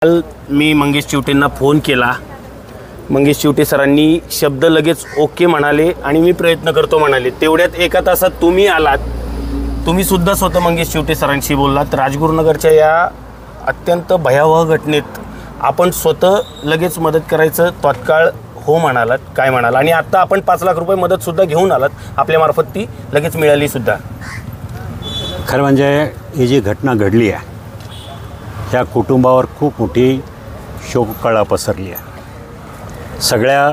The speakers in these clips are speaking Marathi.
काल मी मंगेश चिवटेंना फोन केला। मंगेश चिवटे सरांनी शब्द लगेच ओके म्हणाले आणि मी प्रयत्न करतो म्हणाले। तेवढ्यात एका तासात तुम्ही आलात। तुम्ही सुद्धा स्वतः मंगेश चिवटे सरांशी बोललात। राजगुरुनगरच्या या अत्यंत भयावह घटनेत आपण स्वतः लगेच मदत करायचं तात्काळ हो म्हणालात। काय म्हणाल? आणि आता आपण 5 लाख रुपये मदत सुद्धा घेऊन आलात, आपल्या मार्फत ती लगेच मिळाली सुद्धा। खरं म्हणजे ही जी घटना घडली आहे त्या कुटुंबावर खूप मोठी शोककळा पसरली आहे। सगळ्या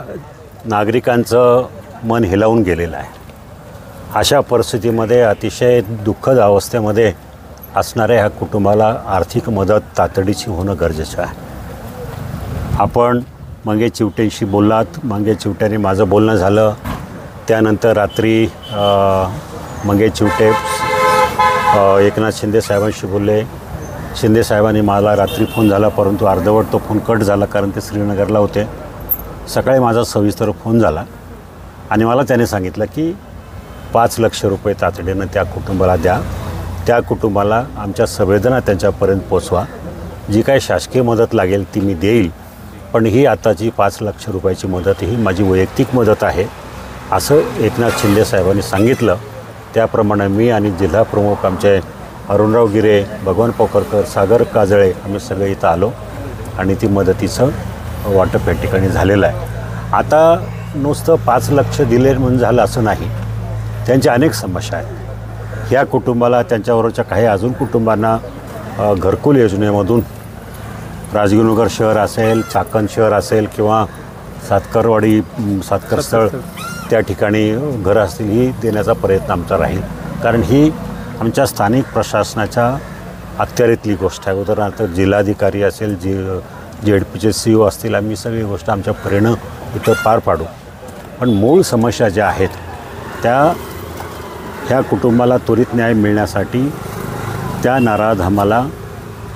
नागरिकांचं मन हेलावून गेलेलं आहे। अशा परिस्थितीमध्ये अतिशय दुःखद अवस्थेमध्ये असणाऱ्या ह्या कुटुंबाला आर्थिक मदत तातडीची होणं गरजेचं आहे। आपण मंगेश चिवटेंशी बोललात, मंगेश चिवटेंनी माझं बोलणं झालं। त्यानंतर रात्री मंगेश चिवटे एकनाथ शिंदे साहेबांशी बोलले। शिंदे साहेबांनी मला रात्री फोन झाला, परंतु अर्धवट तो फोन कट झाला कारण ते श्रीनगरला होते। सकाळी माझा सविस्तर फोन झाला आणि मला त्याने सांगितलं की 5 लाख रुपये तातडीनं त्या कुटुंबाला द्या, त्या कुटुंबाला आमच्या संवेदना त्यांच्यापर्यंत पोचवा, जी काही शासकीय मदत लागेल ती मी देईल, पण ही आताची 5 लाख रुपयाची मदत ही माझी वैयक्तिक मदत आहे असं एकनाथ शिंदे साहेबांनी सांगितलं। त्याप्रमाणे मी आणि जिल्हा प्रमुख आमचे अरुणराव गिरे, भगवान पोकरकर, सागर काजळे आम्ही सगळे इथं आलो आणि ती मदतीचं वाटप या ठिकाणी झालेलं आहे। आता नुसतं 5 लाख दिले म्हणून झालं असं नाही, त्यांच्या अनेक समस्या आहेत। ह्या कुटुंबाला त्यांच्याबरोबरच्या काही अजून कुटुंबांना घरकुल योजनेमधून राजगुरुनगर शहर असेल, चाकण शहर असेल किंवा सातकरवाडी सातकरस्थळ त्या ठिकाणी घरं असतील ही देण्याचा प्रयत्न आमचा राहील, कारण ही आमच्या स्थानिक प्रशासनाच्या अखत्यारीतली गोष्ट आहे। उदाहरणार्थ जिल्हाधिकारी असेल, ZDPचे CEO असतील, आम्ही सगळी गोष्ट आमच्या परीनं इथं पार पाडू। पण मूळ समस्या ज्या आहेत त्या ह्या कुटुंबाला त्वरित न्याय मिळण्यासाठी त्या नराधमाला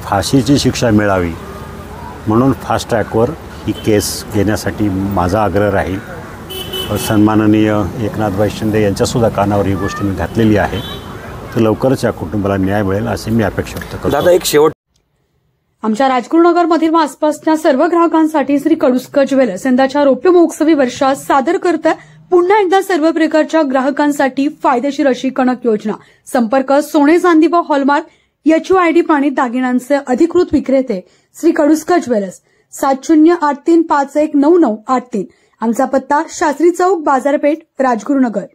फाशीची शिक्षा मिळावी म्हणून फास्ट ट्रॅकवर ही केस घेण्यासाठी माझा आग्रह राहील। सन्माननीय एकनाथभाई शिंदे यांच्यासुद्धा कानावर ही गोष्ट मी घातलेली आहे, तर लवकरच या कुटुंबाला न्याय मिळेल असे मी अपेक्षा व्यक्त करतो। दादा, एक शेवट, आमच्या राजगुरुनगरमधील व आसपासच्या सर्व ग्राहकांसाठी श्री कडुसकर ज्वेलर्स यंदाच्या रौप्य महोत्सवी वर्षात सादर करत आहे पुन्हा एकदा सर्व प्रकारच्या ग्राहकांसाठी फायदेशीर अशी कणक योजना। संपर्क सोने चांदी व हॉलमार्क HUID प्रमाणित दागिन्यांचे अधिकृत विक्रेते श्री कडुसकर ज्वेलर्स 7083519983। आमचा पत्ता शास्त्री चौक, बाजारपेठ, राजगुरुनगर।